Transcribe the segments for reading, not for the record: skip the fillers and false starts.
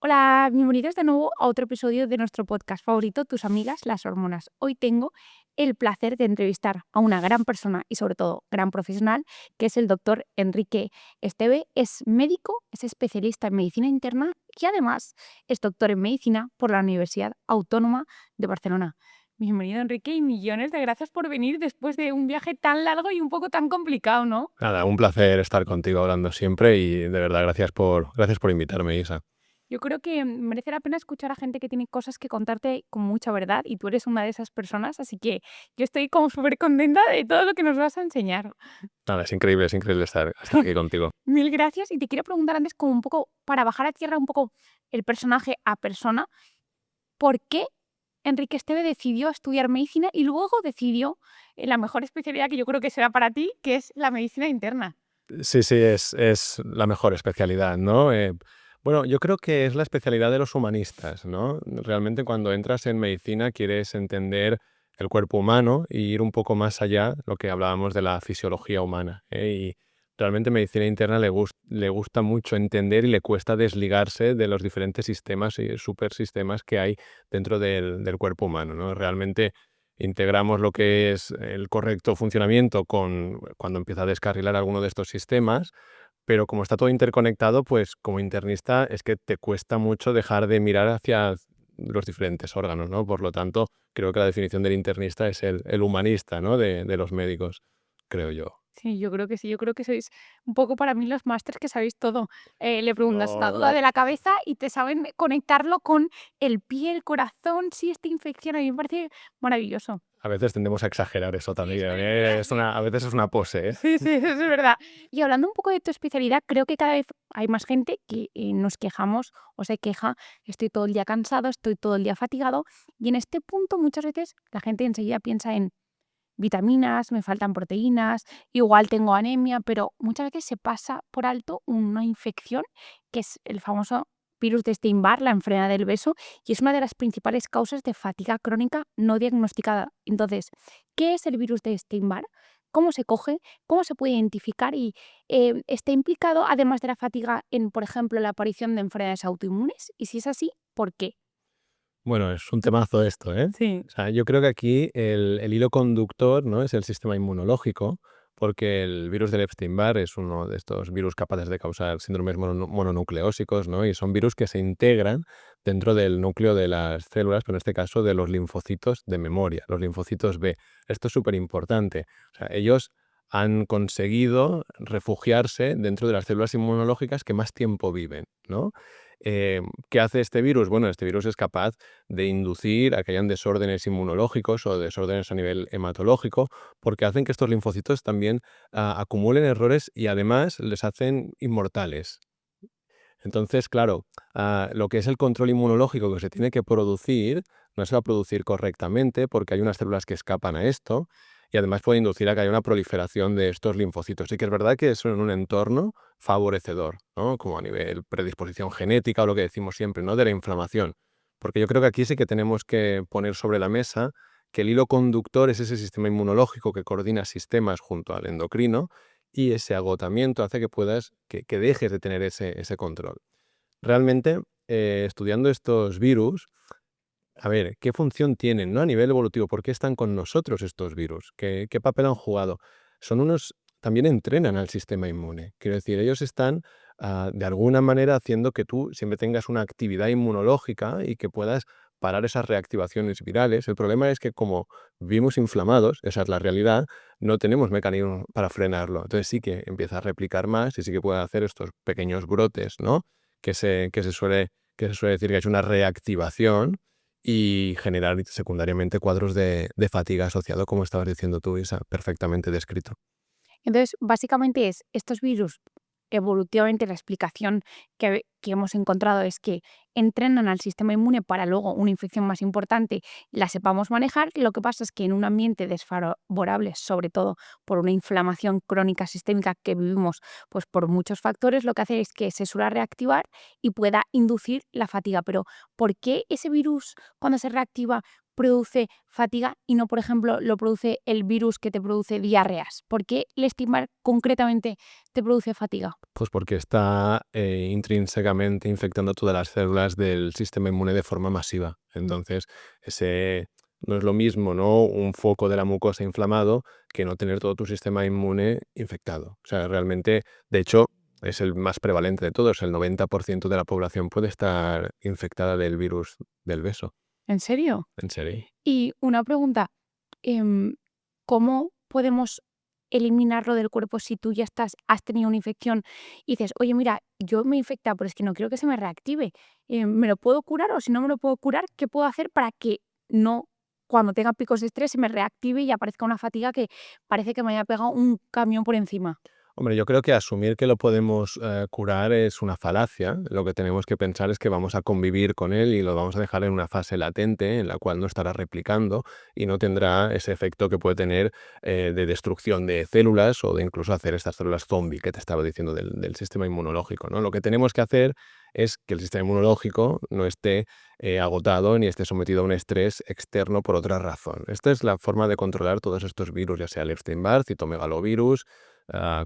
Hola, bienvenidos de nuevo a otro episodio de nuestro podcast favorito, Tus amigas, las hormonas. Hoy tengo el placer de entrevistar a una gran persona y sobre todo gran profesional, que es el doctor Enrique Esteve. Es médico, es especialista en medicina interna y además es doctor en medicina por la Universidad Autónoma de Barcelona. Bienvenido, Enrique, y millones de gracias por venir después de un viaje tan largo y un poco tan complicado, ¿no? Nada, un placer estar contigo hablando siempre y de verdad gracias por invitarme, Isa. Yo creo que merece la pena escuchar a gente que tiene cosas que contarte con mucha verdad y tú eres una de esas personas, así que yo estoy como súper contenta de todo lo que nos vas a enseñar. Nada, es increíble estar aquí contigo. Mil gracias y te quiero preguntar antes como un poco, para bajar a tierra un poco el personaje a persona, ¿por qué Enrique Esteve decidió estudiar medicina y luego decidió la mejor especialidad que yo creo que será para ti, que es la medicina interna? Sí, sí, es la mejor especialidad, ¿no? Bueno, yo creo que es la especialidad de los humanistas, ¿no? Realmente cuando entras en medicina quieres entender el cuerpo humano y ir un poco más allá, lo que hablábamos de la fisiología humana, ¿eh? Y realmente medicina interna le gusta mucho entender y le cuesta desligarse de los diferentes sistemas y supersistemas que hay dentro del cuerpo humano, ¿no? Realmente integramos lo que es el correcto funcionamiento con cuando empieza a descarrilar alguno de estos sistemas, pero como está todo interconectado, pues como internista es que te cuesta mucho dejar de mirar hacia los diferentes órganos, ¿no? Por lo tanto, creo que la definición del internista es el humanista, ¿no? De los médicos, creo yo. Sí, yo creo que sí, yo creo que sois un poco para mí los másters que sabéis todo. Le preguntas una No, duda no. de la cabeza y te saben conectarlo con el pie, el corazón, si esta infección, a mí me parece maravilloso. A veces tendemos a exagerar eso Sí, también, soy muy así. a veces es una pose, ¿eh? Sí, sí, eso es verdad. Y hablando un poco de tu especialidad, creo que cada vez hay más gente que nos quejamos o se queja, estoy todo el día cansado, estoy todo el día fatigado, y en este punto muchas veces la gente enseguida piensa en vitaminas, me faltan proteínas, igual tengo anemia, pero muchas veces se pasa por alto una infección que es el famoso virus de Epstein-Barr, la enfermedad del beso, y es una de las principales causas de fatiga crónica no diagnosticada. Entonces, ¿qué es el virus de Epstein-Barr? ¿Cómo se coge? ¿Cómo se puede identificar? Y está implicado, además de la fatiga, en, por ejemplo, la aparición de enfermedades autoinmunes. Y si es así, ¿por qué? Bueno, es un temazo esto, ¿eh? Sí. O sea, yo creo que aquí el hilo conductor, ¿no? Es el sistema inmunológico, porque el virus del Epstein-Barr es uno de estos virus capaces de causar síndromes mononucleósicos, ¿no? Y son virus que se integran dentro del núcleo de las células, pero en este caso de los linfocitos de memoria, los linfocitos B. Esto es súper importante. O sea, ellos han conseguido refugiarse dentro de las células inmunológicas que más tiempo viven, ¿no? ¿Qué hace este virus? Bueno, este virus es capaz de inducir a que hayan desórdenes inmunológicos o desórdenes a nivel hematológico, porque hacen que estos linfocitos también acumulen errores y además les hacen inmortales. Entonces, claro, lo que es el control inmunológico que se tiene que producir, no se va a producir correctamente porque hay unas células que escapan a esto y además puede inducir a que haya una proliferación de estos linfocitos. Sí que es verdad que es en un entorno favorecedor, ¿no? Como a nivel predisposición genética o lo que decimos siempre, ¿no? De la inflamación. Porque yo creo que aquí sí que tenemos que poner sobre la mesa que el hilo conductor es ese sistema inmunológico que coordina sistemas junto al endocrino y ese agotamiento hace que que dejes de tener ese control. Realmente, estudiando estos virus, a ver, ¿qué función tienen, no? A nivel evolutivo, ¿por qué están con nosotros estos virus? ¿Qué papel han jugado? También entrenan al sistema inmune. Quiero decir, ellos están de alguna manera haciendo que tú siempre tengas una actividad inmunológica y que puedas parar esas reactivaciones virales. El problema es que como vivimos inflamados, esa es la realidad, no tenemos mecanismos para frenarlo. Entonces sí que empieza a replicar más y sí que puede hacer estos pequeños brotes, ¿no? Que se suele decir que es una reactivación y generar secundariamente cuadros de fatiga asociado, como estabas diciendo tú, Isa, perfectamente descrito. Entonces, básicamente es estos virus, evolutivamente la explicación que hemos encontrado es que entrenan al sistema inmune para luego una infección más importante la sepamos manejar. Lo que pasa es que en un ambiente desfavorable, sobre todo por una inflamación crónica sistémica que vivimos pues por muchos factores, lo que hace es que se suele reactivar y pueda inducir la fatiga. Pero ¿por qué ese virus cuando se reactiva produce fatiga y no, por ejemplo, lo produce el virus que te produce diarreas? ¿Por qué el Epstein-Barr concretamente te produce fatiga? Pues porque está intrínsecamente infectando todas las células del sistema inmune de forma masiva. Entonces, ese no es lo mismo, ¿no? Un foco de la mucosa inflamado que no tener todo tu sistema inmune infectado. O sea, realmente, de hecho, es el más prevalente de todos. El 90% de la población puede estar infectada del virus del beso. ¿En serio? En serio. Y una pregunta, em, ¿cómo podemos eliminarlo del cuerpo si tú ya has tenido una infección y dices, oye, mira, yo me he infectado, pero es que no quiero que se me reactive? ¿Me lo puedo curar o si no me lo puedo curar, qué puedo hacer para que no, cuando tenga picos de estrés, se me reactive y aparezca una fatiga que parece que me haya pegado un camión por encima? Hombre, yo creo que asumir que lo podemos curar es una falacia. Lo que tenemos que pensar es que vamos a convivir con él y lo vamos a dejar en una fase latente en la cual no estará replicando y no tendrá ese efecto que puede tener de destrucción de células o de incluso hacer estas células zombie que te estaba diciendo del sistema inmunológico, ¿no? Lo que tenemos que hacer es que el sistema inmunológico no esté agotado ni esté sometido a un estrés externo por otra razón. Esta es la forma de controlar todos estos virus, ya sea el Epstein-Barr, citomegalovirus,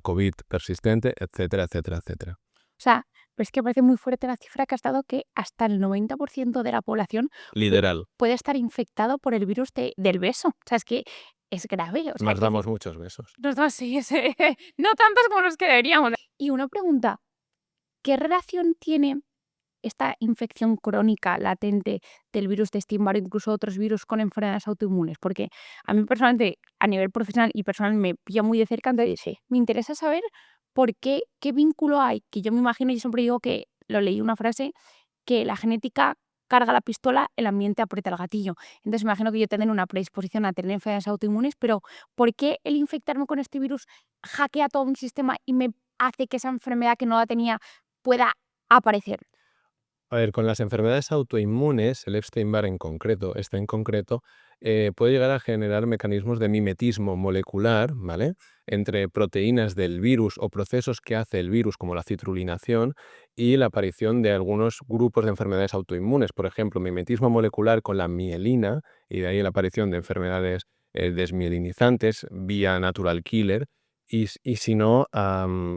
COVID persistente, etcétera, etcétera, etcétera. O sea, pero es que parece muy fuerte la cifra que has dado que hasta el 90% de la población pu- Literal. puede estar infectado por el virus del beso. O sea, es que es grave. O sea, Nos que decir, damos muchos besos. los dos sí, no tantos como los que deberíamos. Y una pregunta, ¿qué relación tiene esta infección crónica latente del virus de Epstein-Barr o incluso otros virus con enfermedades autoinmunes? Porque a mí personalmente, a nivel profesional y personal, me pilla muy de cerca, entonces sí, me interesa saber por qué vínculo hay, que yo me imagino, yo siempre digo que lo leí una frase, que la genética carga la pistola, el ambiente aprieta el gatillo. Entonces me imagino que yo tendré una predisposición a tener enfermedades autoinmunes, pero ¿por qué el infectarme con este virus hackea todo mi sistema y me hace que esa enfermedad que no la tenía pueda aparecer? A ver, con las enfermedades autoinmunes, el Epstein-Barr en concreto, este en concreto, puede llegar a generar mecanismos de mimetismo molecular, ¿vale? Entre proteínas del virus o procesos que hace el virus, como la citrulinación, y la aparición de algunos grupos de enfermedades autoinmunes. Por ejemplo, mimetismo molecular con la mielina, y de ahí la aparición de enfermedades desmielinizantes vía natural killer. Y si no,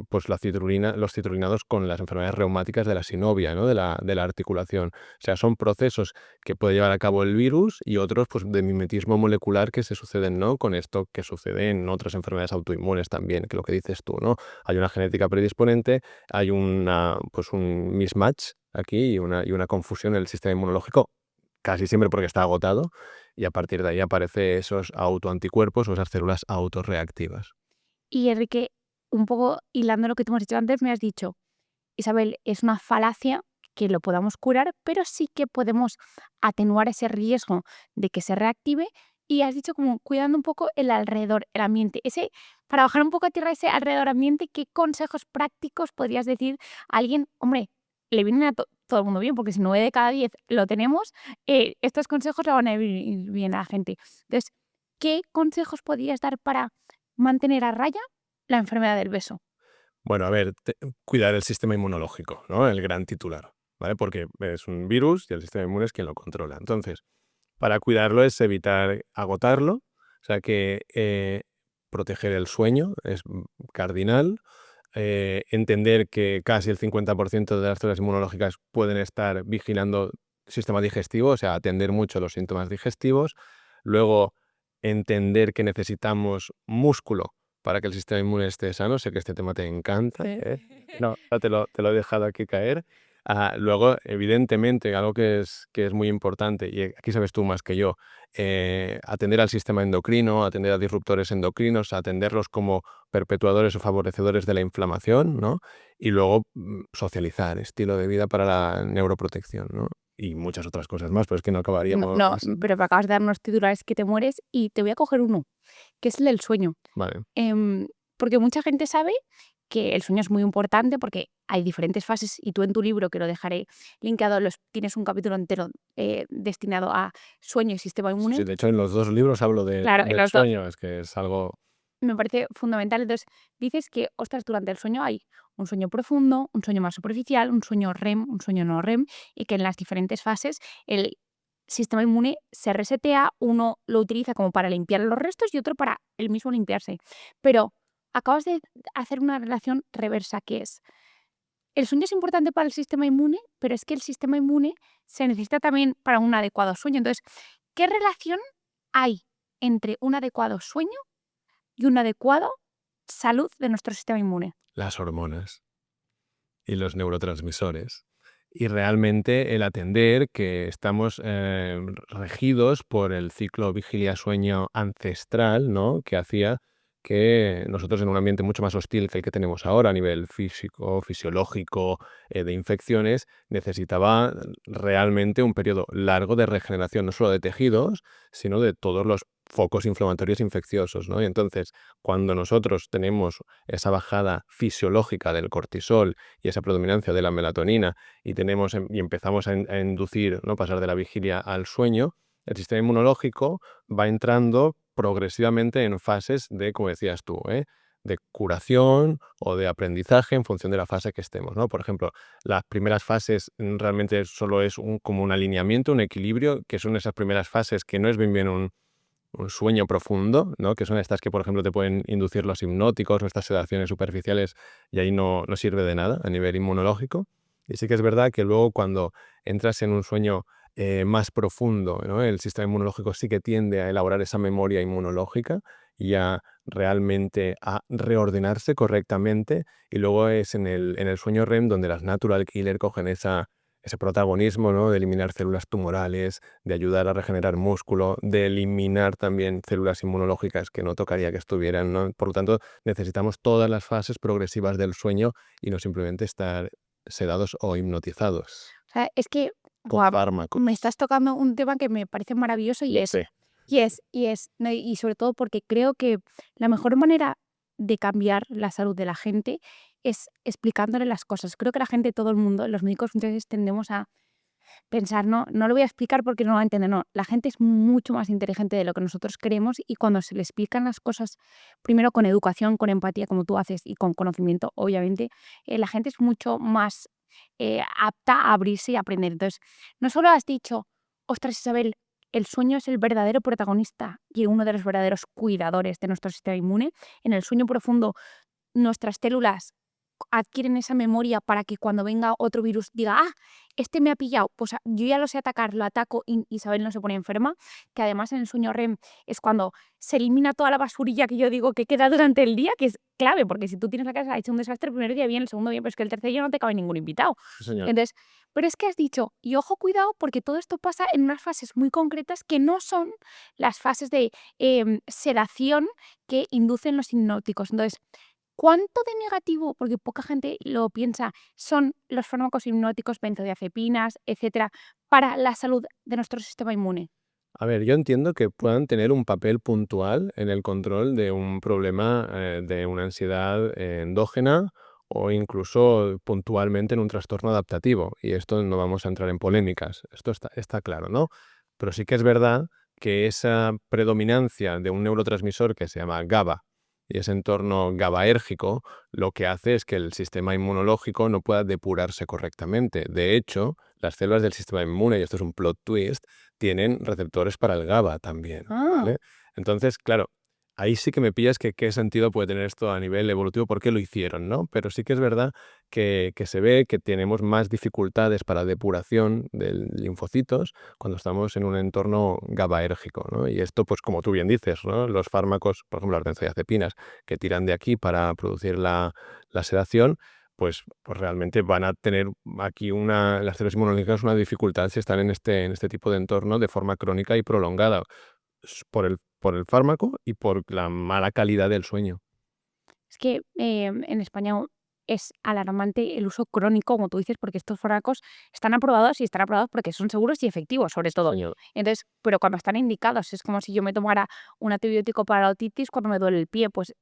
pues los citrulinados con las enfermedades reumáticas de la sinovia, ¿no? De la articulación. O sea, son procesos que puede llevar a cabo el virus y otros pues, de mimetismo molecular que se suceden, ¿no? Con esto que sucede en otras enfermedades autoinmunes también, que lo que dices tú, ¿no? Hay una genética predisponente, hay pues un mismatch aquí y una confusión en el sistema inmunológico, casi siempre porque está agotado, y a partir de ahí aparecen esos autoanticuerpos o esas células autorreactivas. Y Enrique, un poco hilando lo que tú me has dicho antes, me has dicho, Isabel, es una falacia que lo podamos curar, pero sí que podemos atenuar ese riesgo de que se reactive. Y has dicho como cuidando un poco el alrededor, el ambiente. Para bajar un poco a tierra ese alrededor ambiente, ¿qué consejos prácticos podrías decir a alguien? Hombre, le vienen a todo el mundo bien, porque si 9 de cada 10 lo tenemos, estos consejos le van a ir bien a la gente. Entonces, ¿qué consejos podrías dar para mantener a raya la enfermedad del beso? Bueno, a ver, cuidar el sistema inmunológico, ¿no? El gran titular, ¿vale? Porque es un virus y el sistema inmune es quien lo controla. Entonces, para cuidarlo es evitar agotarlo, o sea que proteger el sueño es cardinal, entender que casi el 50% de las células inmunológicas pueden estar vigilando el sistema digestivo, o sea, atender mucho los síntomas digestivos. Luego, entender que necesitamos músculo para que el sistema inmune esté sano. Sé que este tema te encanta, ¿eh? No, te lo he dejado aquí caer. Luego, evidentemente, algo que es muy importante, y aquí sabes tú más que yo, atender al sistema endocrino, atender a disruptores endocrinos, atenderlos como perpetuadores o favorecedores de la inflamación, ¿no? Y luego socializar, estilo de vida para la neuroprotección, ¿no? Y muchas otras cosas más, pero es que no No, acabaríamos. no, pero me acabas de dar unos titulares que te mueres y te voy a coger uno, que es el del sueño. Vale. Em, Porque mucha gente sabe que el sueño es muy importante porque hay diferentes fases y tú en tu libro, que lo dejaré linkado, tienes un capítulo entero destinado a sueño y sistema Sí, inmune. sí, de hecho, en los dos libros hablo Claro, en del los dos. sueño, es que es algo. Me parece fundamental. Entonces, dices que, ostras, durante el sueño hay un sueño profundo, un sueño más superficial, un sueño REM, un sueño no REM, y que en las diferentes fases sistema inmune se resetea, uno lo utiliza como para limpiar los restos y otro para el mismo limpiarse. Pero acabas de hacer una relación reversa, que es, el sueño es importante para el sistema inmune, pero es que el sistema inmune se necesita también para un adecuado sueño. Entonces, ¿qué relación hay entre un adecuado sueño y una adecuada salud de nuestro sistema inmune? Las hormonas y los neurotransmisores. Y realmente el atender que estamos regidos por el ciclo vigilia-sueño ancestral, ¿no? Que hacía que nosotros en un ambiente mucho más hostil que el que tenemos ahora a nivel físico, fisiológico, de infecciones, necesitaba realmente un periodo largo de regeneración, no solo de tejidos, sino de todos los focos inflamatorios infecciosos, ¿no? Y entonces, cuando nosotros tenemos esa bajada fisiológica del cortisol y esa predominancia de la melatonina y empezamos a inducir, ¿no? Pasar de la vigilia al sueño, el sistema inmunológico va entrando progresivamente en fases de, como decías tú, de curación o de aprendizaje en función de la fase que estemos, ¿no? Por ejemplo, las primeras fases realmente solo es como un alineamiento, un equilibrio, que son esas primeras fases que no es bien un sueño profundo, ¿no? Que son estas que, por ejemplo, te pueden inducir los hipnóticos o estas sedaciones superficiales y ahí no sirve de nada a nivel inmunológico. Y sí que es verdad que luego cuando entras en un sueño más profundo, ¿no? El sistema inmunológico sí que tiende a elaborar esa memoria inmunológica y a realmente a reordenarse correctamente. Y luego es en el sueño REM donde las natural killer cogen ese protagonismo, ¿no? De eliminar células tumorales, de ayudar a regenerar músculo, de eliminar también células inmunológicas que no tocaría que estuvieran, ¿no? Por lo tanto, necesitamos todas las fases progresivas del sueño y no simplemente estar sedados o hipnotizados O sea, es que con me fármacos. estás tocando un tema que me parece maravilloso y es, Sí. ¿no? Y sobre todo porque creo que la mejor manera de cambiar la salud de la gente es explicándole las cosas. Creo que la gente, todo el mundo, los médicos muchas veces tendemos a pensar, no lo voy a explicar porque no lo va a entender, no. La gente es mucho más inteligente de lo que nosotros creemos y cuando se le explican las cosas, primero con educación, con empatía, como tú haces, y con conocimiento, obviamente, la gente es mucho más apta a abrirse y a aprender. Entonces, no solo has dicho, ostras, Isabel, el sueño es el verdadero protagonista y uno de los verdaderos cuidadores de nuestro sistema inmune. En el sueño profundo, nuestras células adquieren esa memoria para que cuando venga otro virus diga, este me ha pillado, pues yo ya lo sé atacar, lo ataco y Isabel no se pone enferma, que además en el sueño REM es cuando se elimina toda la basurilla que yo digo que queda durante el día, que es clave, porque si tú tienes la casa hecha un desastre, el primer día bien, el segundo bien, pero es que el tercer día no te cabe ningún invitado. Sí, señor. Entonces, pero es que has dicho, y ojo, cuidado, porque todo esto pasa en unas fases muy concretas que no son las fases de sedación que inducen los hipnóticos. Entonces, ¿cuánto de negativo, porque poca gente lo piensa, son los fármacos hipnóticos, benzodiazepinas, etcétera, para la salud de nuestro sistema inmune? A ver, yo entiendo que puedan tener un papel puntual en el control de un problema de una ansiedad endógena o incluso puntualmente en un trastorno adaptativo. Y esto no vamos a entrar en polémicas, esto está claro, ¿no? Pero sí que es verdad que esa predominancia de un neurotransmisor que se llama GABA y ese entorno GABAérgico lo que hace es que el sistema inmunológico no pueda depurarse correctamente. De hecho, las células del sistema inmune, y esto es un plot twist, tienen receptores para el GABA también, Ah, ¿vale? Entonces, claro, ahí sí que me pillas que qué sentido puede tener esto a nivel evolutivo, por qué lo hicieron, ¿no? Pero sí que es verdad que se ve que tenemos más dificultades para depuración de linfocitos cuando estamos en un entorno GABAérgico, ¿no? Y esto, pues como tú bien dices, ¿no? Los fármacos, por ejemplo, las benzodiazepinas, que tiran de aquí para producir la sedación, pues realmente van a tener aquí las células inmunológicas una dificultad si están en este tipo de entorno de forma crónica y prolongada, por el fármaco y por la mala calidad del sueño. es que en España es alarmante el uso crónico, como tú dices, porque estos fármacos están aprobados y están aprobados porque son seguros y efectivos, sobre Sí, todo. señor. Entonces, pero cuando están indicados, es como si yo me tomara un antibiótico para la otitis cuando me duele el pie, pues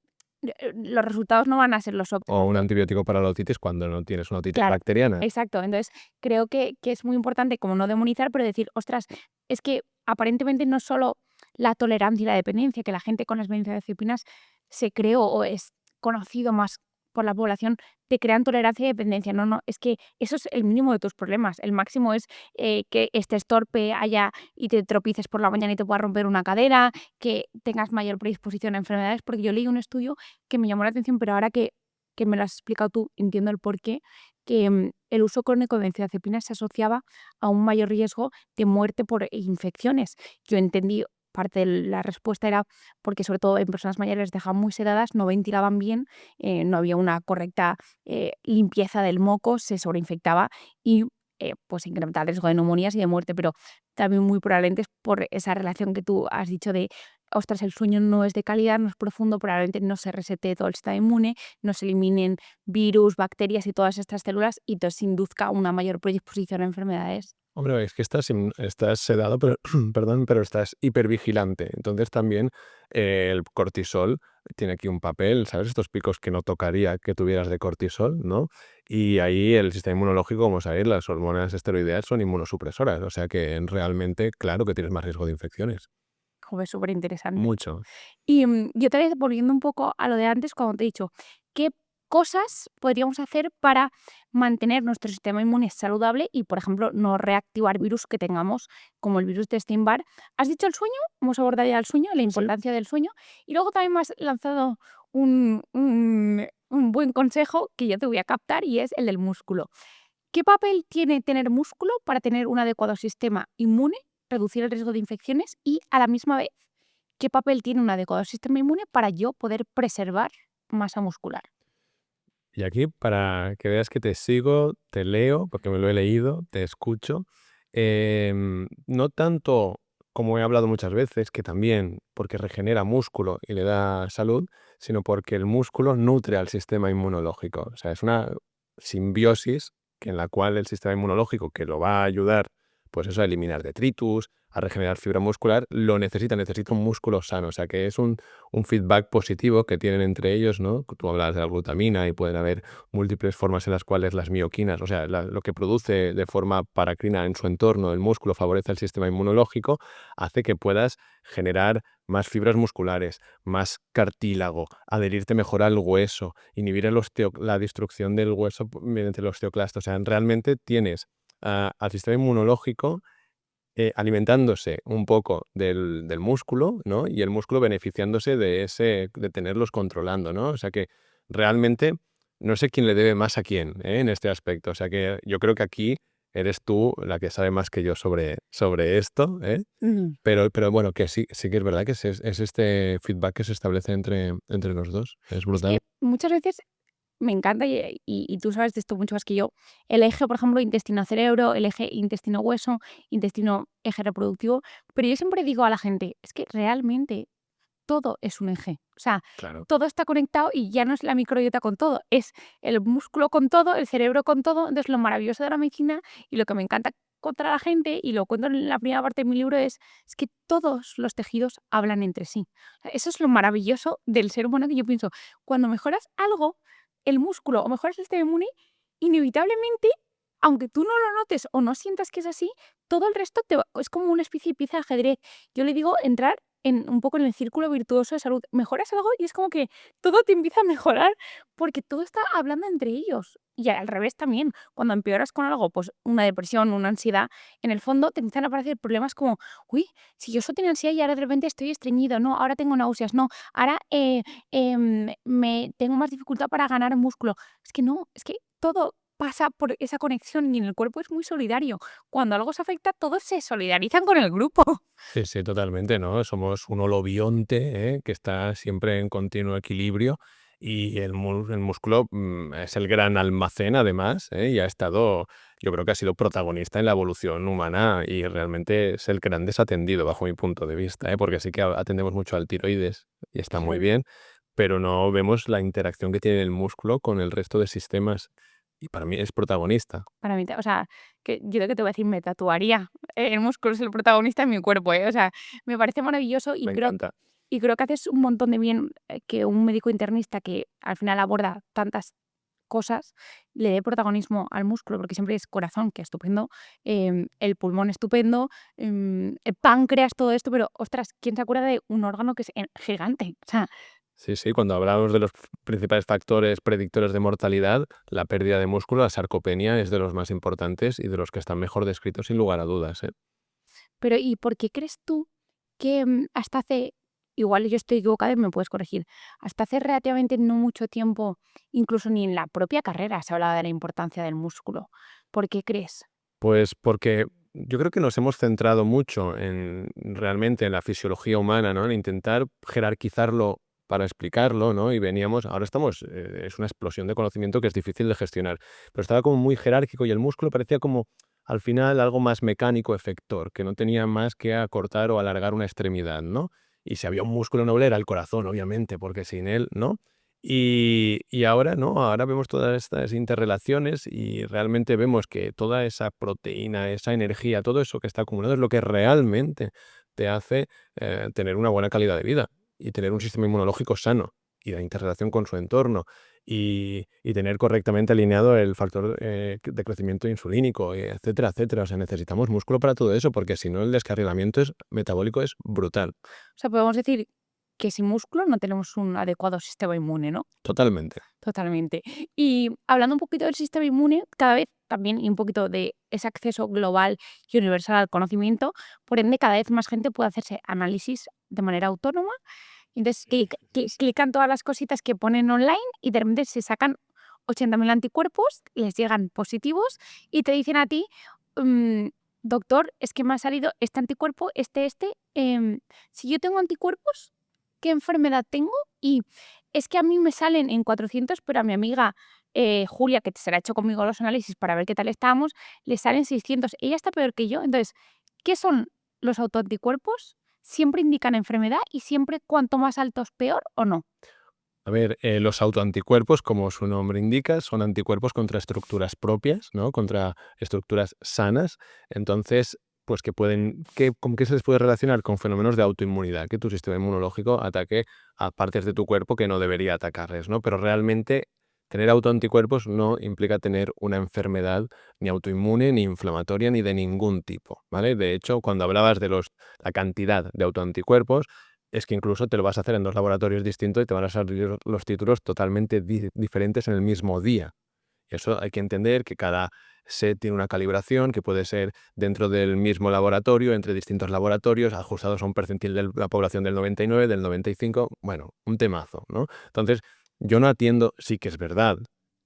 los resultados no van a ser los O óptimos. un antibiótico para la otitis cuando no tienes una otitis Claro, bacteriana. exacto. Entonces, creo que es muy importante como no demonizar, pero decir, ostras, es que aparentemente no solo la tolerancia y la dependencia, que la gente con las benzodiazepinas se creó o es conocido más por la población te crean tolerancia y dependencia. No, no, es que eso es el mínimo de tus problemas. El máximo es que estés torpe y te tropieces por la mañana y te puedas romper una cadera, que tengas mayor predisposición a enfermedades, porque yo leí un estudio que me llamó la atención, pero ahora que me lo has explicado tú, entiendo el porqué, que el uso crónico de benzodiazepinas se asociaba a un mayor riesgo de muerte por infecciones. Yo entendí, parte de la respuesta era porque sobre todo en personas mayores les dejaban muy sedadas, no ventilaban bien, no había una correcta limpieza del moco, se sobreinfectaba y pues incrementaba el riesgo de neumonías y de muerte, pero también muy probablemente es por esa relación que tú has dicho de, ostras, el sueño no es de calidad, no es profundo, probablemente no se resete todo el sistema inmune, no se eliminen virus, bacterias y todas estas células y entonces induzca una mayor predisposición a enfermedades. Hombre, es que estás sedado, pero, perdón, pero estás hipervigilante. Entonces también el cortisol tiene aquí un papel, ¿sabes? Estos picos que no tocaría que tuvieras de cortisol, ¿no? Y ahí el sistema inmunológico, como sabéis, las hormonas esteroideas son inmunosupresoras, o sea que realmente, claro que tienes más riesgo de infecciones. Joder, súper interesante. Mucho. Y yo otra vez volviendo un poco a lo de antes, cuando te he dicho, ¿qué cosas podríamos hacer para mantener nuestro sistema inmune saludable y, por ejemplo, no reactivar virus que tengamos, como el virus de Epstein-Barr? Has dicho el sueño, hemos abordado ya el sueño, la Sí. importancia del sueño, y luego también me has lanzado un buen consejo que yo te voy a captar y es el del músculo. ¿Qué papel tiene tener músculo para tener un adecuado sistema inmune, reducir el riesgo de infecciones y, a la misma vez, qué papel tiene un adecuado sistema inmune para yo poder preservar masa muscular? Y aquí, para que veas que te sigo, te leo, porque me lo he leído, te escucho. No tanto como he hablado muchas veces, que también porque regenera músculo y le da salud, sino porque el músculo nutre al sistema inmunológico. O sea, es una simbiosis en la cual el sistema inmunológico, que lo va a ayudar, pues eso, a eliminar detritus, a regenerar fibra muscular, lo necesita un músculo sano. O sea, que es un feedback positivo que tienen entre ellos, ¿no? Tú hablabas de la glutamina y pueden haber múltiples formas en las cuales las mioquinas, o sea, lo que produce de forma paracrina en su entorno el músculo favorece el sistema inmunológico, hace que puedas generar más fibras musculares, más cartílago, adherirte mejor al hueso, inhibir la destrucción del hueso mediante el osteoclasto. O sea, realmente tienes al sistema inmunológico alimentándose un poco del músculo, ¿no? Y el músculo beneficiándose de tenerlos controlando, ¿no? O sea que realmente no sé quién le debe más a quién, en este aspecto. O sea que yo creo que aquí eres tú la que sabe más que yo sobre esto, ¿eh? Mm. Pero bueno, que sí que es verdad que es este feedback que se establece entre los dos. Es Es brutal. que muchas veces me encanta y tú sabes de esto mucho más que yo, el eje, por ejemplo, intestino-cerebro, el eje intestino-hueso, intestino-eje reproductivo, pero yo siempre digo a la gente, es que realmente todo es un eje. O sea, Claro. todo está conectado y ya no es la microbiota con todo, es el músculo con todo, el cerebro con todo. Entonces, lo maravilloso de la medicina y lo que me encanta contar a la gente, y lo cuento en la primera parte de mi libro, es que todos los tejidos hablan entre sí. O sea, eso es lo maravilloso del ser humano que yo pienso. Cuando mejoras algo, el músculo o mejoras el sistema inmune, inevitablemente, aunque tú no lo notes o no sientas que es así, todo el resto es como una especie de pieza de ajedrez. Yo le digo entrar un poco en el círculo virtuoso de salud. Mejoras algo y es como que todo te empieza a mejorar porque todo está hablando entre ellos. Y al revés también, cuando empeoras con algo, pues una depresión, una ansiedad, en el fondo te empiezan a aparecer problemas como, uy, si yo solo tenía ansiedad y ahora de repente estoy estreñido, no, ahora tengo náuseas, no, ahora me tengo más dificultad para ganar músculo. Es que no, es que todo pasa por esa conexión y en el cuerpo es muy solidario. Cuando algo se afecta, todos se solidarizan con el grupo. Sí, sí, totalmente, ¿no? Somos un holobionte, que está siempre en continuo equilibrio y el músculo es el gran almacén, además, y ha estado, yo creo que ha sido protagonista en la evolución humana y realmente es el gran desatendido bajo mi punto de vista, porque sí que atendemos mucho al tiroides y está muy Sí. bien, pero no vemos la interacción que tiene el músculo con el resto de sistemas y para mí es protagonista. Para mí, o sea, que yo lo que te voy a decir, me tatuaría. El músculo es el protagonista en mi cuerpo, ¿eh? O sea, me parece maravilloso Me encanta. y creo que haces un montón de bien que un médico internista que al final aborda tantas cosas le dé protagonismo al músculo, porque siempre es corazón, que estupendo, el pulmón estupendo, el páncreas, todo esto, pero ostras, ¿quién se acuerda de un órgano que es gigante? O sea, Sí, sí, cuando hablamos de los principales factores predictores de mortalidad, la pérdida de músculo, la sarcopenia, es de los más importantes y de los que están mejor descritos sin lugar a dudas, ¿eh? Pero, ¿y por qué crees tú que hasta hace, igual yo estoy equivocada y me puedes corregir, hasta hace relativamente no mucho tiempo, incluso ni en la propia carrera se hablaba de la importancia del músculo? ¿Por qué crees? Pues porque yo creo que nos hemos centrado mucho en realmente en la fisiología humana, ¿no? En intentar jerarquizarlo para explicarlo, ¿no? Y veníamos, ahora estamos, es una explosión de conocimiento que es difícil de gestionar, pero estaba como muy jerárquico y el músculo parecía como al final algo más mecánico, efector, que no tenía más que acortar o alargar una extremidad, ¿no? Y si había un músculo noble era el corazón, obviamente, porque sin él, ¿no? Y ahora no, ahora vemos todas estas interrelaciones y realmente vemos que toda esa proteína, esa energía, todo eso que está acumulado es lo que realmente te hace tener una buena calidad de vida y tener un sistema inmunológico sano y la interrelación con su entorno y tener correctamente alineado el factor de crecimiento insulínico, etcétera, etcétera. O sea, necesitamos músculo para todo eso porque si no el descarrilamiento metabólico es brutal, O sea, podemos decir que sin músculo no tenemos un adecuado sistema inmune, ¿no? totalmente. Totalmente. Y hablando un poquito del sistema inmune, cada vez también y un poquito de ese acceso global y universal al conocimiento, por ende, cada vez más gente puede hacerse análisis de manera autónoma. Entonces, clican todas las cositas que ponen online y de repente se sacan 80.000 anticuerpos, les llegan positivos y te dicen a ti, mm, doctor, es que me ha salido este anticuerpo, si yo tengo anticuerpos, ¿qué enfermedad tengo? Y es que a mí me salen en 400, pero a mi amiga Julia, que se la ha hecho conmigo los análisis para ver qué tal estábamos, le salen 600. Ella está peor que yo. Entonces, ¿qué son los autoanticuerpos? ¿Siempre indican enfermedad y siempre cuanto más altos peor o no? A ver, los autoanticuerpos, como su nombre indica, son anticuerpos contra estructuras propias, ¿no? Contra estructuras sanas. Entonces, pues que pueden, ¿con qué se les puede relacionar? Con fenómenos de autoinmunidad, que tu sistema inmunológico ataque a partes de tu cuerpo que no debería atacarles, ¿no? Pero realmente tener autoanticuerpos no implica tener una enfermedad ni autoinmune, ni inflamatoria, ni de ningún tipo, ¿vale? De hecho, cuando hablabas de la cantidad de autoanticuerpos, es que incluso te lo vas a hacer en 2 laboratorios distintos y te van a salir los títulos totalmente diferentes en el mismo día. Y eso hay que entender que cada set tiene una calibración que puede ser dentro del mismo laboratorio, entre distintos laboratorios, ajustados a un percentil de la población del 99, del 95, bueno, un temazo, ¿no? Entonces, yo no atiendo, sí que es verdad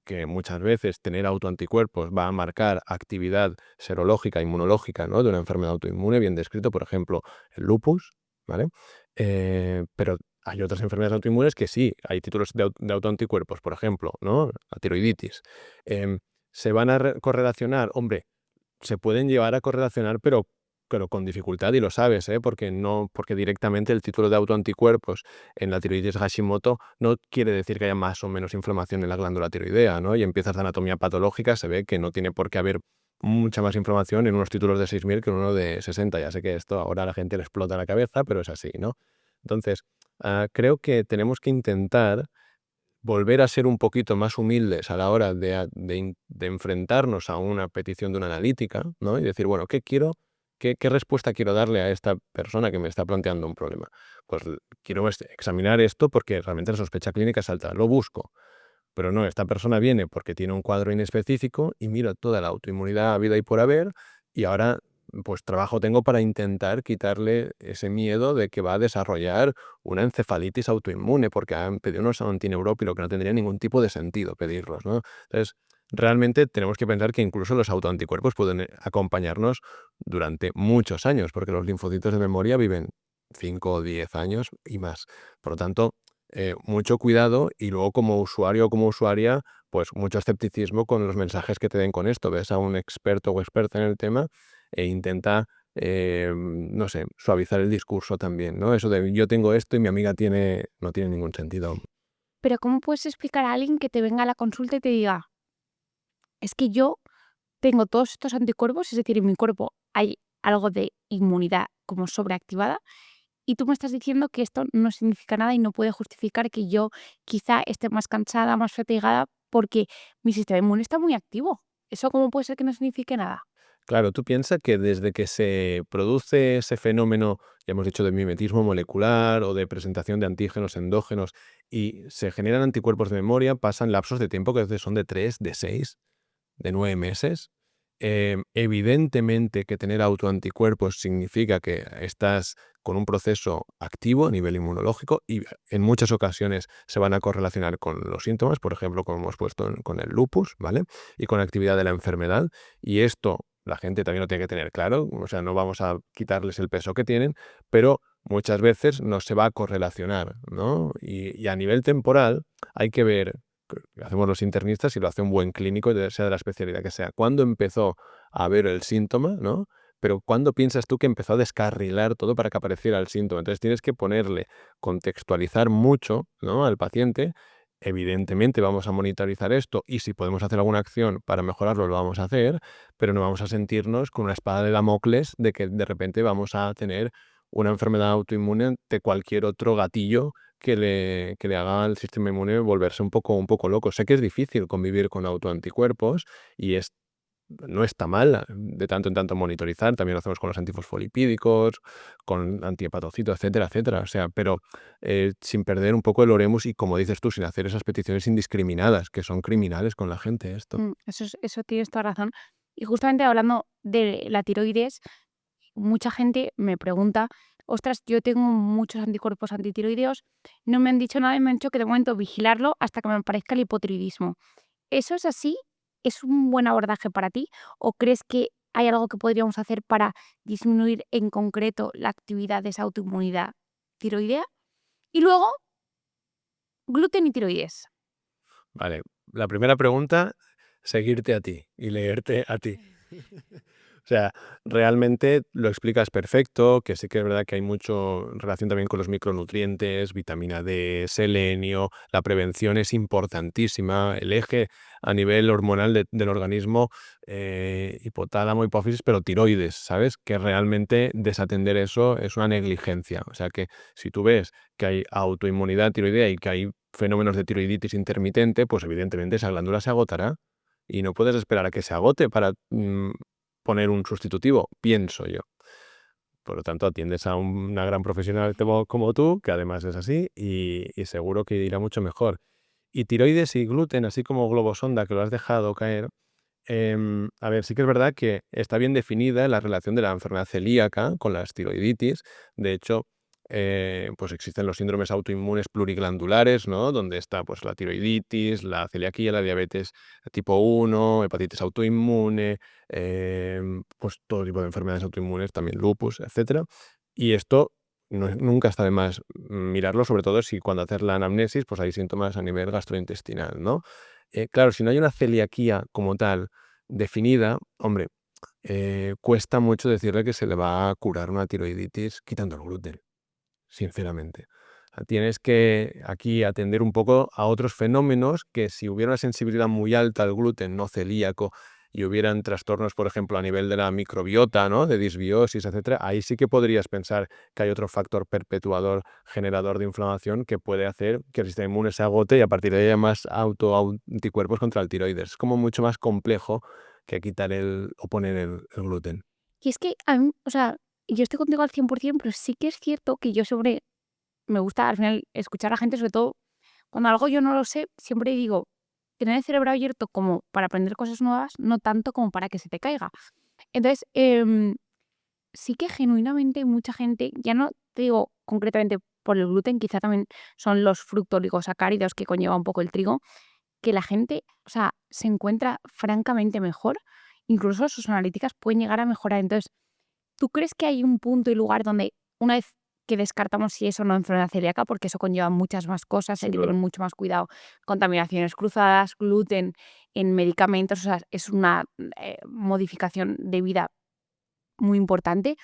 que muchas veces tener autoanticuerpos va a marcar actividad serológica, inmunológica, ¿no? De una enfermedad autoinmune, bien descrito, por ejemplo, el lupus, ¿vale? Pero hay otras enfermedades autoinmunes que sí, hay títulos de autoanticuerpos, por ejemplo, ¿no? La tiroiditis. Em, ¿Se van a correlacionar? Hombre, se pueden llevar a correlacionar, pero con dificultad, y lo sabes, ¿eh? Porque directamente el título de autoanticuerpos en la tiroides Hashimoto no quiere decir que haya más o menos inflamación en la glándula tiroidea, ¿no? Y empiezas de anatomía patológica, se ve que no tiene por qué haber mucha más inflamación en unos títulos de 6.000 que en uno de 60. Ya sé que esto ahora a la gente le explota la cabeza, pero es así, ¿no? Entonces, creo que tenemos que intentar volver a ser un poquito más humildes a la hora de enfrentarnos a una petición de una analítica, ¿no? Y decir, bueno, ¿qué quiero? ¿Qué respuesta quiero darle a esta persona que me está planteando un problema? Pues quiero examinar esto porque realmente la sospecha clínica es alta, lo busco. Pero no, esta persona viene porque tiene un cuadro inespecífico y miro toda la autoinmunidad habida y por haber, y ahora pues trabajo tengo para intentar quitarle ese miedo de que va a desarrollar una encefalitis autoinmune porque han pedido unos antineurópilos que no tendría ningún tipo de sentido pedirlos, ¿no? Entonces, realmente tenemos que pensar que incluso los autoanticuerpos pueden acompañarnos durante muchos años, porque los linfocitos de memoria viven 5 o 10 años y más. Por lo tanto, mucho cuidado y luego como usuario o como usuaria, pues mucho escepticismo con los mensajes que te den con esto. Ves a un experto o experta en el tema e intenta, no sé, suavizar el discurso también, ¿no? Eso de yo tengo esto y mi amiga tiene, no tiene ningún sentido. Pero ¿cómo puedes explicar a alguien que te venga a la consulta y te diga, es que yo tengo todos estos anticuerpos, es decir, en mi cuerpo hay algo de inmunidad como sobreactivada y tú me estás diciendo que esto no significa nada y no puede justificar que yo quizá esté más cansada, más fatigada porque mi sistema inmune está muy activo? ¿Eso cómo puede ser que no signifique nada? Claro, tú piensas que desde que se produce ese fenómeno, ya hemos dicho de mimetismo molecular o de presentación de antígenos endógenos y se generan anticuerpos de memoria, pasan lapsos de tiempo que a veces son de 3, de 6, de 9 meses. Evidentemente que tener autoanticuerpos significa que estás con un proceso activo a nivel inmunológico y en muchas ocasiones se van a correlacionar con los síntomas, por ejemplo, como hemos puesto con el lupus, ¿vale? Y con la actividad de la enfermedad. Y esto la gente también lo tiene que tener claro, o sea, no vamos a quitarles el peso que tienen, pero muchas veces no se va a correlacionar, ¿no? Y a nivel temporal hay que ver, que hacemos los internistas y lo hace un buen clínico, sea de la especialidad que sea, cuándo empezó a ver el síntoma, ¿no? Pero ¿cuándo piensas tú que empezó a descarrilar todo para que apareciera el síntoma? Entonces tienes que ponerle, contextualizar mucho, ¿no?, al paciente. Evidentemente vamos a monitorizar esto y si podemos hacer alguna acción para mejorarlo lo vamos a hacer, pero no vamos a sentirnos con una espada de Damocles de que de repente vamos a tener una enfermedad autoinmune de cualquier otro gatillo que le haga al sistema inmune volverse un poco loco. Sé que es difícil convivir con autoanticuerpos y no está mal de tanto en tanto monitorizar. También lo hacemos con los antifosfolipídicos, con antihepatocitos, etcétera, etcétera. O sea, pero sin perder un poco el oremus y, como dices tú, sin hacer esas peticiones indiscriminadas, que son criminales con la gente esto. Eso tienes toda razón. Y justamente hablando de la tiroides, mucha gente me pregunta, ostras, yo tengo muchos anticuerpos antitiroideos, no me han dicho nada y me han dicho que de momento vigilarlo hasta que me aparezca el hipotiroidismo. ¿Eso es así? ¿Es un buen abordaje para ti? ¿O crees que hay algo que podríamos hacer para disminuir en concreto la actividad de esa autoinmunidad tiroidea? Y luego, gluten y tiroides. Vale, la primera pregunta, seguirte a ti y leerte a ti. O sea, realmente lo explicas perfecto, que sí que es verdad que hay mucho relación también con los micronutrientes, vitamina D, selenio, la prevención es importantísima, el eje a nivel hormonal del organismo, hipotálamo, hipófisis, pero tiroides, ¿sabes? Que realmente desatender eso es una negligencia. O sea que si tú ves que hay autoinmunidad tiroidea y que hay fenómenos de tiroiditis intermitente, pues evidentemente esa glándula se agotará y no puedes esperar a que se agote para poner un sustitutivo, pienso yo. Por lo tanto, atiendes a una gran profesional como tú, que además es así, y seguro que irá mucho mejor. Y tiroides y gluten, así como globosonda, que lo has dejado caer, a ver, sí que es verdad que está bien definida la relación de la enfermedad celíaca con las tiroiditis. De hecho, pues existen los síndromes autoinmunes pluriglandulares, ¿no? Donde está pues la tiroiditis, la celiaquía, la diabetes tipo 1, hepatitis autoinmune, pues todo tipo de enfermedades autoinmunes, también lupus, etcétera. Y esto nunca está de más mirarlo, sobre todo si cuando haces la anamnesis, pues hay síntomas a nivel gastrointestinal, ¿no? Claro, si no hay una celiaquía como tal definida, hombre, cuesta mucho decirle que se le va a curar una tiroiditis quitando el gluten, sinceramente. Tienes que aquí atender un poco a otros fenómenos que si hubiera una sensibilidad muy alta al gluten no celíaco y hubieran trastornos, por ejemplo, a nivel de la microbiota, ¿no?, de disbiosis, etcétera, ahí sí que podrías pensar que hay otro factor perpetuador, generador de inflamación que puede hacer que el sistema inmune se agote y a partir de ahí haya más autoanticuerpos contra el tiroides. Es como mucho más complejo que quitar o poner el gluten. Y es que a mí, o sea, yo estoy contigo al 100%, pero sí que es cierto que yo me gusta al final escuchar a la gente, sobre todo cuando algo yo no lo sé, siempre digo, tener el cerebro abierto como para aprender cosas nuevas, no tanto como para que se te caiga. Entonces, sí que genuinamente mucha gente, ya no te digo concretamente por el gluten, quizá también son los fructooligosacáridos que conlleva un poco el trigo, que la gente, o sea, se encuentra francamente mejor, incluso sus analíticas pueden llegar a mejorar. Entonces, ¿tú crees que hay un punto y lugar donde una vez que descartamos si es o no enfermedad celíaca, porque eso conlleva muchas más cosas, hay Sin que tener duda. mucho más cuidado, contaminaciones cruzadas, gluten en medicamentos, o sea, es una modificación de vida muy importante?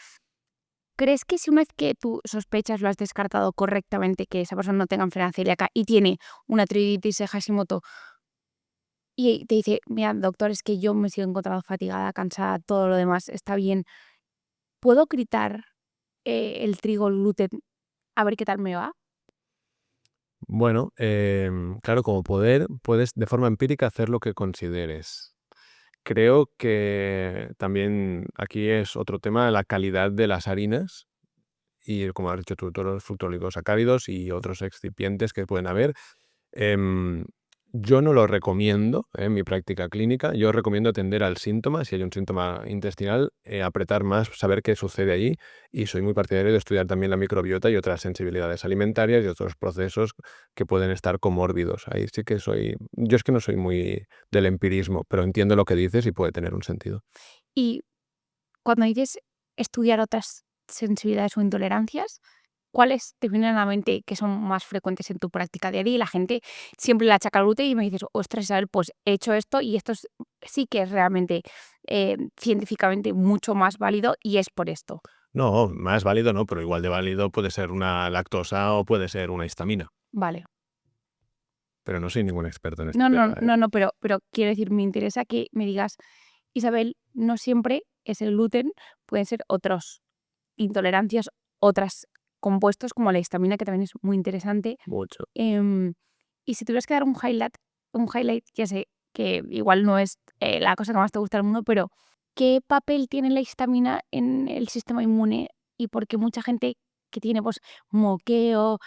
¿Crees que si una vez que tú sospechas, lo has descartado correctamente, que esa persona no tenga enfermedad celíaca y tiene una tiroiditis de Hashimoto y te dice, mira, doctor, es que yo me sigo encontrando fatigada, cansada, todo lo demás está bien, ¿puedo quitar el trigo, el gluten, a ver qué tal me va? Bueno, claro, como poder, puedes de forma empírica hacer lo que consideres. creo que también aquí es otro tema la calidad de las harinas y, como has dicho tú, todos los fructooligosacáridos y otros excipientes que pueden haber. Em, yo no lo recomiendo en mi práctica clínica. Yo recomiendo atender al síntoma. Si hay un síntoma intestinal, apretar más, saber qué sucede allí. Y soy muy partidario de estudiar también la microbiota y otras sensibilidades alimentarias y otros procesos que pueden estar comórbidos. Ahí sí que yo es que no soy muy del empirismo, pero entiendo lo que dices y puede tener un sentido. Y cuando dices estudiar otras sensibilidades o intolerancias, ¿cuáles te vienen a la mente que son más frecuentes en tu práctica diaria? Y la gente siempre le achaca al gluten y me dices, ostras, Isabel, pues he hecho esto y esto sí que es realmente científicamente mucho más válido y es por esto. No, más válido no, pero igual de válido puede ser una lactosa o puede ser una histamina. Vale. Pero no soy ningún experto en este No, no, tema, ¿eh? no, no, pero quiero decir, me interesa que me digas, Isabel, no siempre es el gluten, pueden ser otras intolerancias, otros compuestos como la histamina, que también es muy interesante. Mucho. Em, y si tuvieras que dar un highlight, ya sé que igual no es la cosa que más te gusta del mundo, pero ¿qué papel tiene la histamina en el sistema inmune? Y por qué mucha gente que tiene pues moqueo,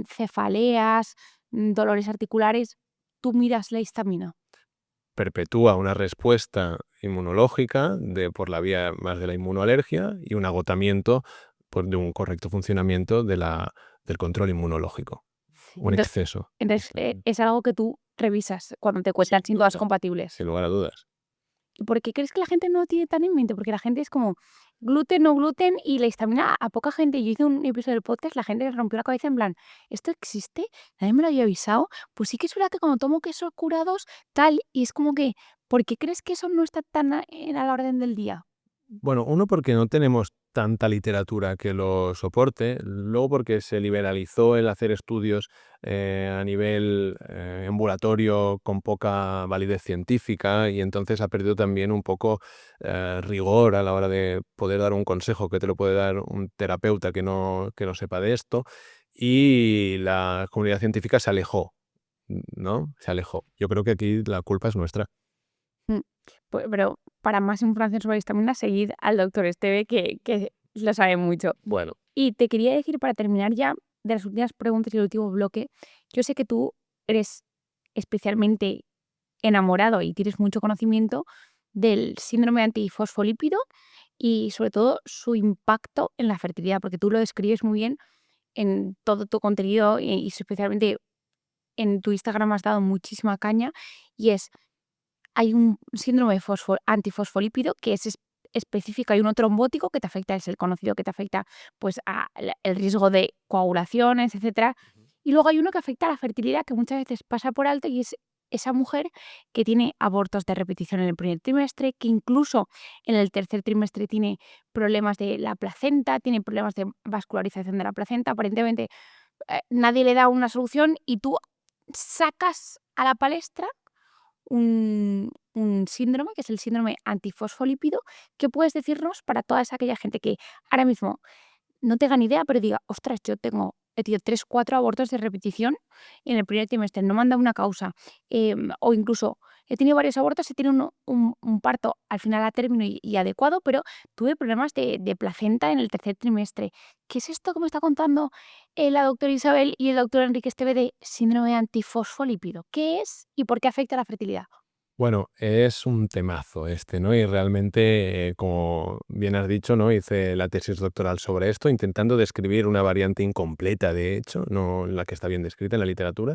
cefaleas, dolores articulares, tú miras la histamina. Perpetúa una respuesta inmunológica por la vía más de la inmunoalergia y un agotamiento de un correcto funcionamiento del control inmunológico. Un Entonces, exceso. entonces, es algo que tú revisas cuando te cuentan Sin síntomas duda, compatibles. sin lugar a dudas. ¿Y por qué crees que la gente no lo tiene tan en mente? Porque la gente es como gluten, no gluten y la histamina a poca gente. Yo hice un episodio del podcast, la gente le rompió la cabeza en plan, ¿esto existe? Nadie me lo había avisado. Pues sí que es verdad que cuando tomo quesos curados, tal, y es como que, ¿por qué crees que eso no está tan a la orden del día? Bueno, uno, porque no tenemos tanta literatura que lo soporte, luego porque se liberalizó el hacer estudios a nivel ambulatorio con poca validez científica y entonces ha perdido también un poco rigor a la hora de poder dar un consejo que te lo puede dar un terapeuta que no sepa de esto, y la comunidad científica se alejó, ¿no? Se alejó. Yo creo que aquí la culpa es nuestra. Mm, pero para más información sobre la histamina, seguid al doctor Esteve, que lo sabe mucho. Bueno, Y te quería decir, para terminar ya, de las últimas preguntas y el último bloque, yo sé que tú eres especialmente enamorado y tienes mucho conocimiento del síndrome antifosfolípido y sobre todo su impacto en la fertilidad, porque tú lo describes muy bien en todo tu contenido y especialmente en tu Instagram has dado muchísima caña y hay un síndrome antifosfolípido que es específico, hay uno trombótico que te afecta, es el conocido que te afecta pues el riesgo de coagulaciones, etcétera. Y luego hay uno que afecta a la fertilidad, que muchas veces pasa por alto y es esa mujer que tiene abortos de repetición en el primer trimestre, que incluso en el tercer trimestre tiene problemas de la placenta, tiene problemas de vascularización de la placenta. Aparentemente nadie le da una solución y tú sacas a la palestra un síndrome, que es el síndrome antifosfolípido. ¿Qué puedes decirnos para toda aquella gente que ahora mismo no tenga ni idea, pero diga, ostras, he tenido 3 4 abortos de repetición en el primer trimestre, no me han dado una causa, o incluso he tenido varios abortos, he tenido un parto al final a término y adecuado, pero tuve problemas de placenta en el tercer trimestre? ¿Qué es esto que me está contando la doctora Isabel y el doctor Enrique Esteve de síndrome antifosfolípido? ¿Qué es y por qué afecta a la fertilidad? bueno, es un temazo este, ¿no? Y realmente, como bien has dicho, ¿no? Hice la tesis doctoral sobre esto, intentando describir una variante incompleta, de hecho, no la que está bien descrita en la literatura.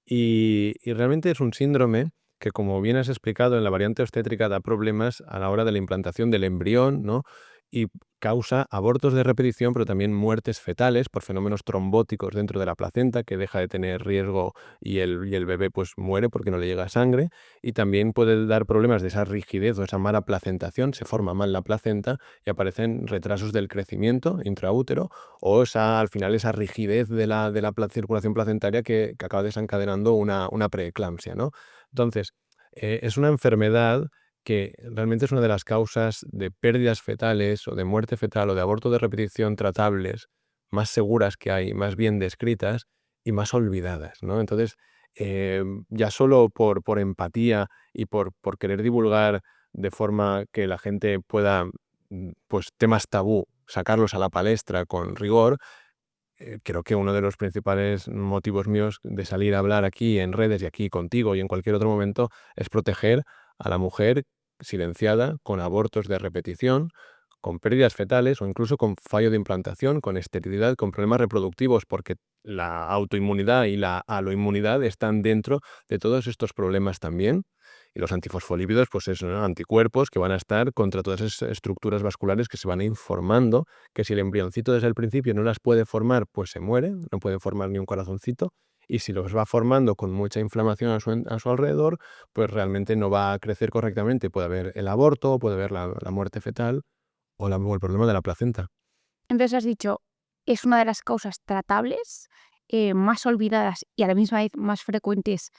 Y realmente es un síndrome que, como bien has explicado, en la variante obstétrica da problemas a la hora de la implantación del embrión, ¿no? Y causa abortos de repetición, pero también muertes fetales por fenómenos trombóticos dentro de la placenta, que deja de tener riesgo y el bebé pues muere porque no le llega sangre. Y también puede dar problemas de esa rigidez o esa mala placentación, se forma mal la placenta y aparecen retrasos del crecimiento intraútero, o al final esa rigidez de la circulación placentaria que acaba desencadenando una preeclampsia, ¿no? Entonces, es una enfermedad que realmente es una de las causas de pérdidas fetales o de muerte fetal o de aborto de repetición tratables más seguras que hay, más bien descritas y más olvidadas, ¿no? Entonces, ya solo por empatía y por querer divulgar de forma que la gente pueda, pues temas tabú, sacarlos a la palestra con rigor. Creo que uno de los principales motivos míos de salir a hablar aquí en redes y aquí contigo y en cualquier otro momento es proteger a la mujer silenciada con abortos de repetición, con pérdidas fetales o incluso con fallo de implantación, con esterilidad, con problemas reproductivos, porque la autoinmunidad y la aloinmunidad están dentro de todos estos problemas también. Y los antifosfolípidos, pues eso, ¿no? Anticuerpos que van a estar contra todas esas estructuras vasculares que se van a ir formando, que si el embrioncito desde el principio no las puede formar, pues se muere, no puede formar ni un corazoncito, y si los va formando con mucha inflamación a su alrededor, pues realmente no va a crecer correctamente. Puede haber el aborto, puede haber la muerte fetal o el problema de la placenta. Entonces has dicho, es una de las causas tratables, más olvidadas y a la misma vez más frecuentes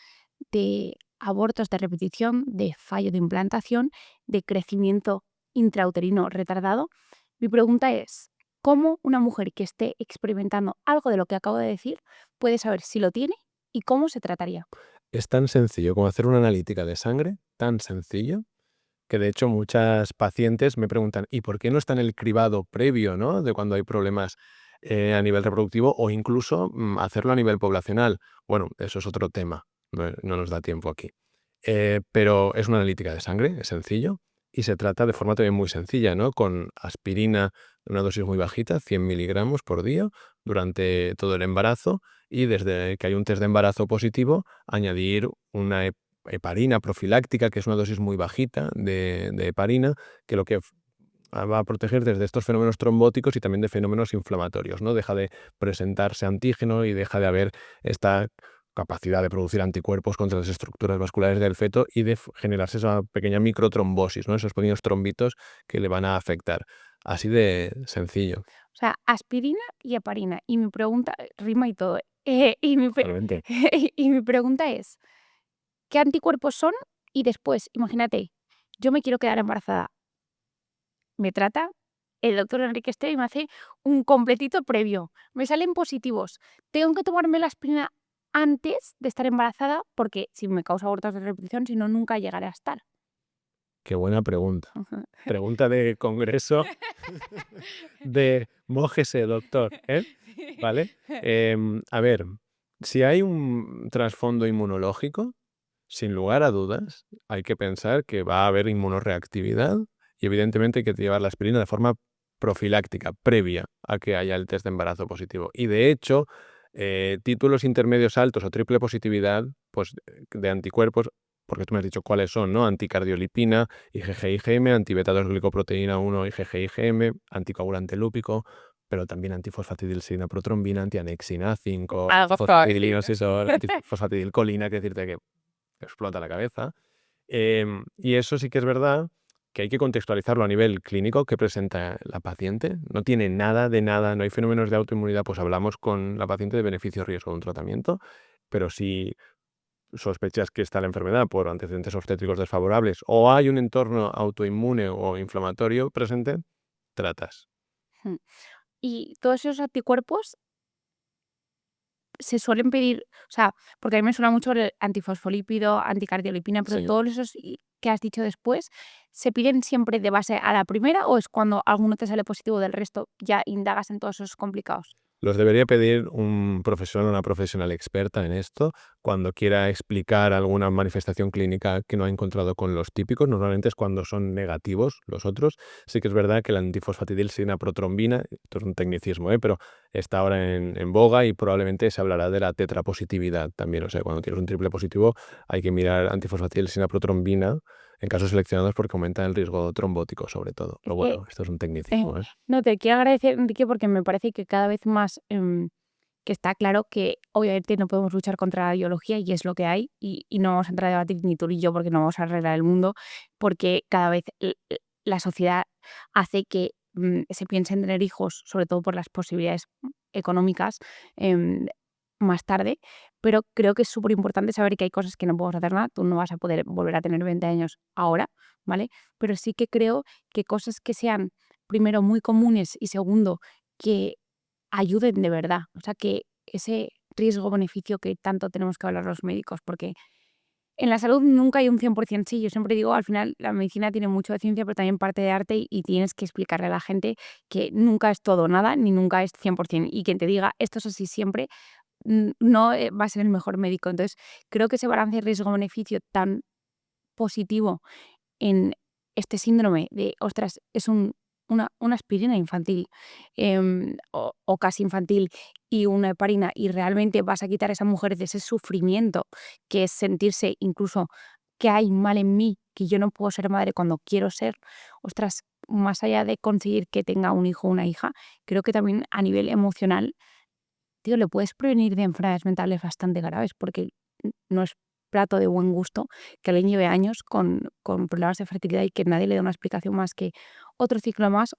de abortos de repetición, de fallo de implantación, de crecimiento intrauterino retardado. Mi pregunta es, ¿cómo una mujer que esté experimentando algo de lo que acabo de decir puede saber si lo tiene y cómo se trataría? Es tan sencillo como hacer una analítica de sangre, tan sencillo, que de hecho muchas pacientes me preguntan, ¿y por qué no está en el cribado previo, ¿no? De cuando hay problemas a nivel reproductivo o incluso hacerlo a nivel poblacional? Bueno, eso es otro tema, no nos da tiempo aquí. Pero es una analítica de sangre, es sencillo, y se trata de forma también muy sencilla, ¿no? Con aspirina, una dosis muy bajita, 100 miligramos por día, durante todo el embarazo, y desde que hay un test de embarazo positivo, añadir una heparina profiláctica, que es una dosis muy bajita de heparina, que lo que va a proteger desde estos fenómenos trombóticos y también de fenómenos inflamatorios, ¿no? Deja de presentarse antígeno y deja de haber esta capacidad de producir anticuerpos contra las estructuras vasculares del feto y de generarse esa pequeña microtrombosis, ¿no? Esos pequeños trombitos que le van a afectar. Así de sencillo. O sea, aspirina y heparina. Y mi pregunta, rima y todo, Totalmente. y mi pregunta es, ¿qué anticuerpos son? Y después, imagínate, yo me quiero quedar embarazada. Me trata el doctor Enrique Esteve y me hace un completito previo. Me salen positivos. Tengo que tomarme la aspirina antes de estar embarazada porque si me causa abortos de repetición, si no, nunca llegaré a estar. Qué buena pregunta. Ujú. Pregunta de congreso de mójese, doctor, ¿eh? ¿Vale? A ver, si hay un trasfondo inmunológico, sin lugar a dudas, hay que pensar que va a haber inmunorreactividad y evidentemente hay que llevar la aspirina de forma profiláctica, previa a que haya el test de embarazo positivo. Y de hecho, títulos intermedios altos o triple positividad pues, de anticuerpos, porque tú me has dicho cuáles son, ¿no? Anticardiolipina, IgG-IgM, antibeta-2-glicoproteína 1, IgG-IgM, anticoagulante lúpico, pero también antifosfatidilcerina protrombina, antianexina 5, Ah, doctor. fosfatidilinosisol, antifosfatidilcolina, que decirte que explota la cabeza. Y eso sí que es verdad que hay que contextualizarlo a nivel clínico que presenta la paciente. No tiene nada de nada, no hay fenómenos de autoinmunidad, pues hablamos con la paciente de beneficio-riesgo de un tratamiento, pero si sospechas que está la enfermedad por antecedentes obstétricos desfavorables o hay un entorno autoinmune o inflamatorio presente, tratas. Ujú. Y todos esos anticuerpos se suelen pedir, o sea, porque a mí me suena mucho el antifosfolípido, anticardiolipina, pero Sí. todos esos que has dicho después, ¿se piden siempre de base a la primera o es cuando alguno te sale positivo del resto ya indagas en todos esos complicados? Los debería pedir un profesional o una profesional experta en esto cuando quiera explicar alguna manifestación clínica que no ha encontrado con los típicos. Normalmente es cuando son negativos los otros. Sí que es verdad que la antifosfatidilcerina protrombina, esto es un tecnicismo, pero está ahora en boga y probablemente se hablará de la tetrapositividad también. O sea, cuando tienes un triple positivo hay que mirar antifosfatidilcerina protrombina en casos seleccionados porque aumenta el riesgo trombótico sobre todo. Es Pero que bueno, esto es un Eh, tecnicismo, ¿eh? no, te quiero agradecer, Enrique, porque me parece que cada vez más que está claro que obviamente no podemos luchar contra la biología y es lo que hay y no vamos a entrar a debatir ni tú ni yo porque no vamos a arreglar el mundo, porque cada vez la sociedad hace que se piense en tener hijos, sobre todo por las posibilidades económicas, em, más tarde, pero creo que es súper importante saber que hay cosas que no podemos hacer nada, tú no vas a poder volver a tener 20 años ahora, ¿vale? Pero sí que creo que cosas que sean primero, muy comunes y segundo, que ayuden de verdad. O sea, que ese riesgo-beneficio que tanto tenemos que hablar los médicos, porque En la salud nunca hay un 100% sí. Yo siempre digo, al final, la medicina tiene mucho de ciencia, pero también parte de arte y tienes que explicarle a la gente que nunca es todo o nada, ni nunca es 100%. Y quien te diga esto es así siempre, no va a ser el mejor médico. Entonces, creo que ese balance riesgo-beneficio tan positivo en este síndrome de, ostras, es una aspirina infantil o casi infantil y una heparina y realmente vas a quitar a esa mujer de ese sufrimiento que es sentirse incluso que hay mal en mí, que yo no puedo ser madre cuando quiero ser, ostras, más allá de conseguir que tenga un hijo o una hija, creo que también a nivel emocional, tío, le puedes prevenir de enfermedades mentales bastante graves porque no es plato de buen gusto que alguien lleve años con problemas de fertilidad y que nadie le dé una explicación más que otro ciclo más,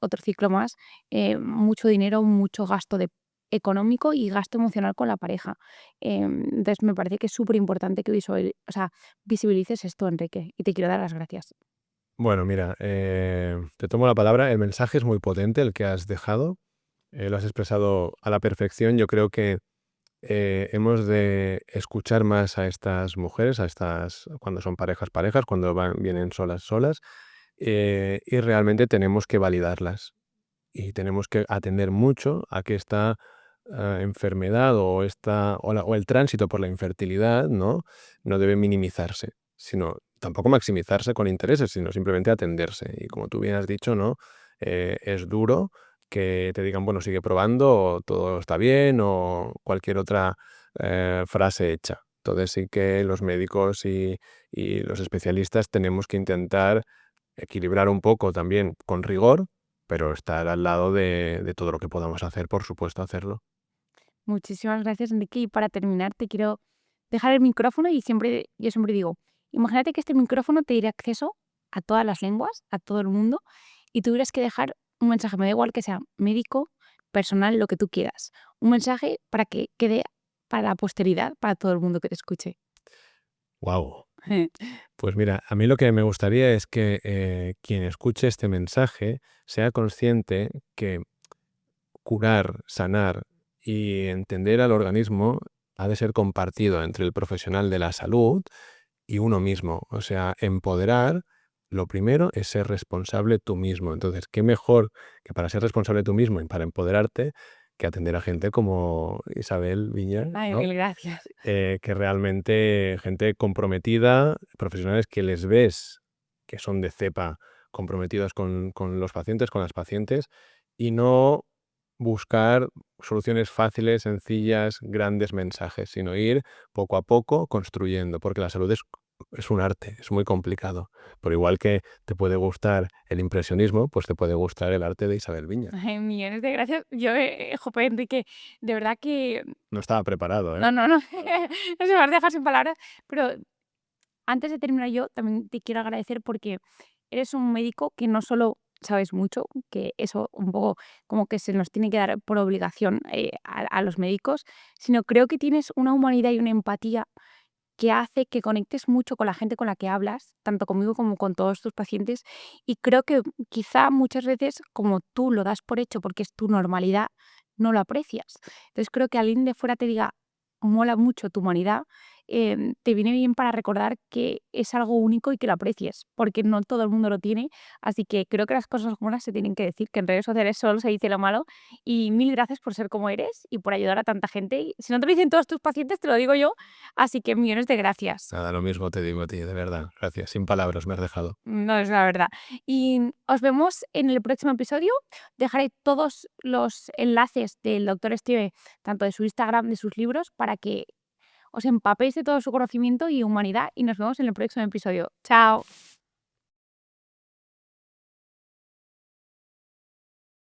mucho dinero, mucho gasto económico y gasto emocional con la pareja. Entonces me parece que es súper importante que o sea, visibilices esto, Enrique, y te quiero dar las gracias. Bueno, mira, te tomo la palabra. El mensaje es muy potente, el que has dejado. Lo has expresado a la perfección. Yo creo que hemos de escuchar más a estas mujeres, cuando son parejas, cuando vienen solas, y realmente tenemos que validarlas y tenemos que atender mucho a que esta enfermedad o el tránsito por la infertilidad, no debe minimizarse, sino tampoco maximizarse con intereses, sino simplemente atenderse. Y como tú bien has dicho, ¿no? Es duro que te digan, bueno, sigue probando, o todo está bien, o cualquier otra frase hecha. Entonces sí que los médicos y los especialistas tenemos que intentar equilibrar un poco también con rigor, pero estar al lado de todo lo que podamos hacer, por supuesto, hacerlo. Muchísimas gracias, Enrique. Y para terminar, te quiero dejar el micrófono y yo siempre digo, imagínate que este micrófono te diera acceso a todas las lenguas, a todo el mundo, y tuvieras que dejar un mensaje, me da igual que sea médico, personal, lo que tú quieras. Un mensaje para que quede para la posteridad, para todo el mundo que te escuche. Wow. Pues mira, a mí lo que me gustaría es que quien escuche este mensaje sea consciente que curar, sanar y entender al organismo ha de ser compartido entre el profesional de la salud y uno mismo. O sea, empoderar, lo primero es ser responsable tú mismo. Entonces, ¿qué mejor que para ser responsable tú mismo y para empoderarte que atender a gente como Isabel Viña, Ay, ¿no? mil gracias. Que realmente gente comprometida, profesionales que les ves que son de cepa comprometidos con los pacientes, con las pacientes, y no buscar soluciones fáciles, sencillas, grandes mensajes, sino ir poco a poco construyendo, porque la salud es un arte, es muy complicado. Por igual que te puede gustar el impresionismo, pues te puede gustar el arte de Isabel Viña. Ay, millones de gracias. Yo, jope, Enrique, de verdad que... No estaba preparado, ¿eh? No, no, no. No se me va a dejar sin palabras, pero antes de terminar yo también te quiero agradecer porque eres un médico que no solo sabes mucho, que eso un poco como que se nos tiene que dar por obligación a los médicos, sino creo que tienes una humanidad y una empatía que hace que conectes mucho con la gente con la que hablas, tanto conmigo como con todos tus pacientes. Y creo que quizá muchas veces, como tú lo das por hecho porque es tu normalidad, no lo aprecias. Entonces creo que alguien de fuera te diga, mola mucho tu humanidad, te viene bien para recordar que es algo único y que lo aprecies, porque no todo el mundo lo tiene. Así que creo que las cosas buenas se tienen que decir, que en redes sociales solo se dice lo malo. Y mil gracias por ser como eres y por ayudar a tanta gente. Y si no te lo dicen todos tus pacientes, te lo digo yo. Así que millones de gracias. Nada, lo mismo te digo a ti, de verdad. Gracias. Sin palabras me has dejado. No es la verdad. Y os vemos en el próximo episodio. Dejaré todos los enlaces del doctor Esteve, tanto de su Instagram, de sus libros, para que os empapéis de todo su conocimiento y humanidad. Y nos vemos en el próximo episodio. Chao.